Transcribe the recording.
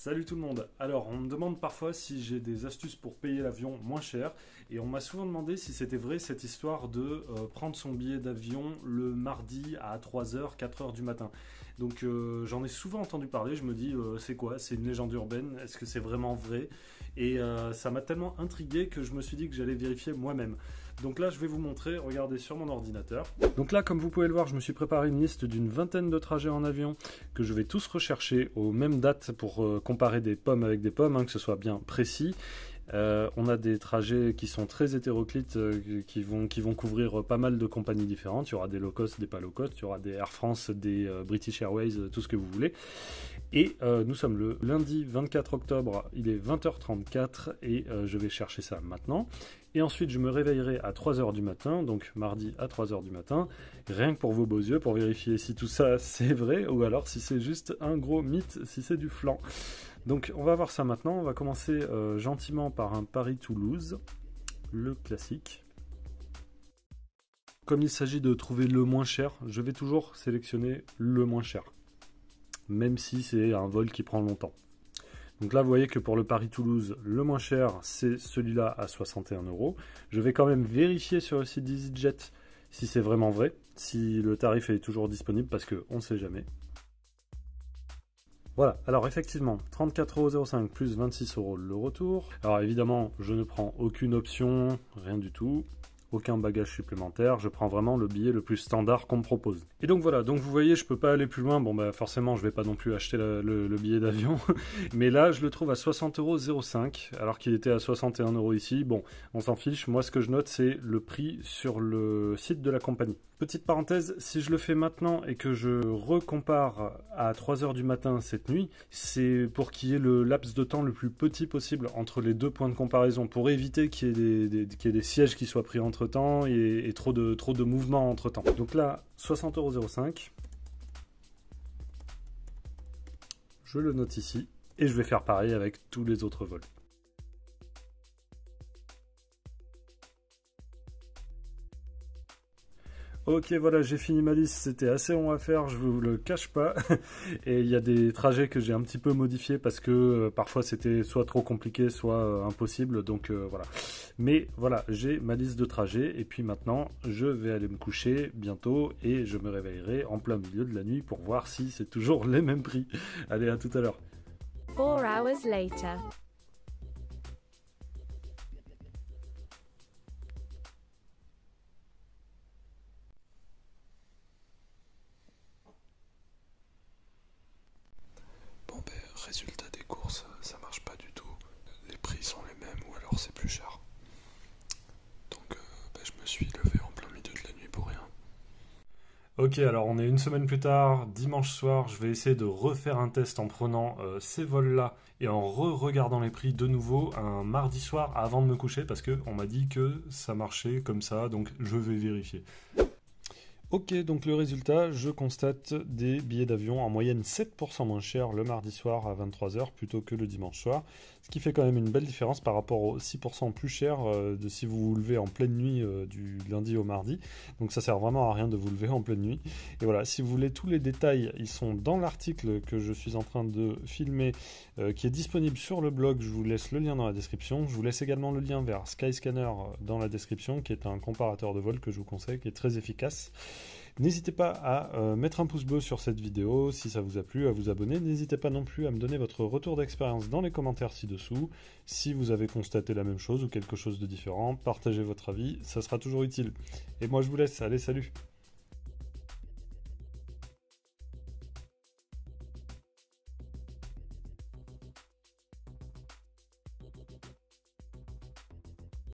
Salut tout le monde. Alors, on me demande parfois si j'ai des astuces pour payer l'avion moins cher et on m'a souvent demandé si c'était vrai cette histoire de prendre son billet d'avion le mardi à 3h, 4h du matin. Donc j'en ai souvent entendu parler, je me dis c'est quoi? C'est une légende urbaine? Est-ce que c'est vraiment vrai? Et ça m'a tellement intrigué que je me suis dit que j'allais vérifier moi-même. Donc là, je vais vous montrer, regardez sur mon ordinateur. Donc là, comme vous pouvez le voir, je me suis préparé une liste d'une vingtaine de trajets en avion que je vais tous rechercher aux mêmes dates pour comparer des pommes avec des pommes, hein, que ce soit bien précis. On a des trajets qui sont très hétéroclites, qui vont couvrir pas mal de compagnies différentes. Il y aura des low cost, des pas low cost, il y aura des Air France, des British Airways, tout ce que vous voulez. Et nous sommes le lundi 24 octobre, il est 20h34 et je vais chercher ça maintenant. Et ensuite je me réveillerai à 3h du matin, donc mardi à 3h du matin, rien que pour vos beaux yeux, pour vérifier si tout ça c'est vrai ou alors si c'est juste un gros mythe, si c'est du flan. Donc on va voir ça maintenant, on va commencer gentiment par un Paris-Toulouse, le classique. Comme il s'agit de trouver le moins cher, je vais toujours sélectionner le moins cher, même si c'est un vol qui prend longtemps. Donc là vous voyez que pour le Paris-Toulouse, le moins cher c'est celui-là à 61 €. Je vais quand même vérifier sur le site d'EasyJet si c'est vraiment vrai, si le tarif est toujours disponible parce qu'on ne sait jamais. Voilà, alors effectivement, 34,05 € plus 26 € le retour. Alors évidemment, je ne prends aucune option, rien du tout, aucun bagage supplémentaire, je prends vraiment le billet le plus standard qu'on me propose. Et donc voilà, donc vous voyez, je peux pas aller plus loin, bon bah forcément je vais pas non plus acheter le billet d'avion, mais là je le trouve à 60,05 €, alors qu'il était à 61 € ici, bon, on s'en fiche, moi ce que je note c'est le prix sur le site de la compagnie. Petite parenthèse, si je le fais maintenant et que je recompare à 3h du matin cette nuit, c'est pour qu'il y ait le laps de temps le plus petit possible entre les deux points de comparaison, pour éviter qu'il y ait des sièges qui soient pris entre temps et trop de mouvements entre temps. Donc là, 60,05 €, je le note ici et je vais faire pareil avec tous les autres vols. Ok, voilà, j'ai fini ma liste, c'était assez long à faire, je vous le cache pas. Et il y a des trajets que j'ai un petit peu modifiés parce que parfois c'était soit trop compliqué, soit impossible, donc voilà. Mais voilà, j'ai ma liste de trajets et puis maintenant je vais aller me coucher bientôt et je me réveillerai en plein milieu de la nuit pour voir si c'est toujours les mêmes prix. Allez, à tout à l'heure. 4 hours later. Bon ben, résultat des courses, ça marche pas du tout. Les prix sont les mêmes ou alors c'est plus cher. Donc ben, je me suis levé en plein milieu de la nuit pour rien. Ok, alors on est une semaine plus tard, dimanche soir, je vais essayer de refaire un test en prenant ces vols-là et en regardant les prix de nouveau un mardi soir avant de me coucher parce qu'on m'a dit que ça marchait comme ça, donc je vais vérifier. Ok, donc le résultat, je constate des billets d'avion en moyenne 7% moins chers le mardi soir à 23 h plutôt que le dimanche soir, ce qui fait quand même une belle différence par rapport aux 6% plus cher de si vous vous levez en pleine nuit du lundi au mardi. Donc ça sert vraiment à rien de vous lever en pleine nuit. Et voilà, si vous voulez tous les détails, ils sont dans l'article que je suis en train de filmer, qui est disponible sur le blog. Je vous laisse le lien dans la description. Je vous laisse également le lien vers Skyscanner dans la description, qui est un comparateur de vol que je vous conseille, qui est très efficace. N'hésitez pas à mettre un pouce bleu sur cette vidéo si ça vous a plu, à vous abonner. N'hésitez pas non plus à me donner votre retour d'expérience dans les commentaires ci-dessous. Si vous avez constaté la même chose ou quelque chose de différent, partagez votre avis, ça sera toujours utile. Et moi je vous laisse, allez salut!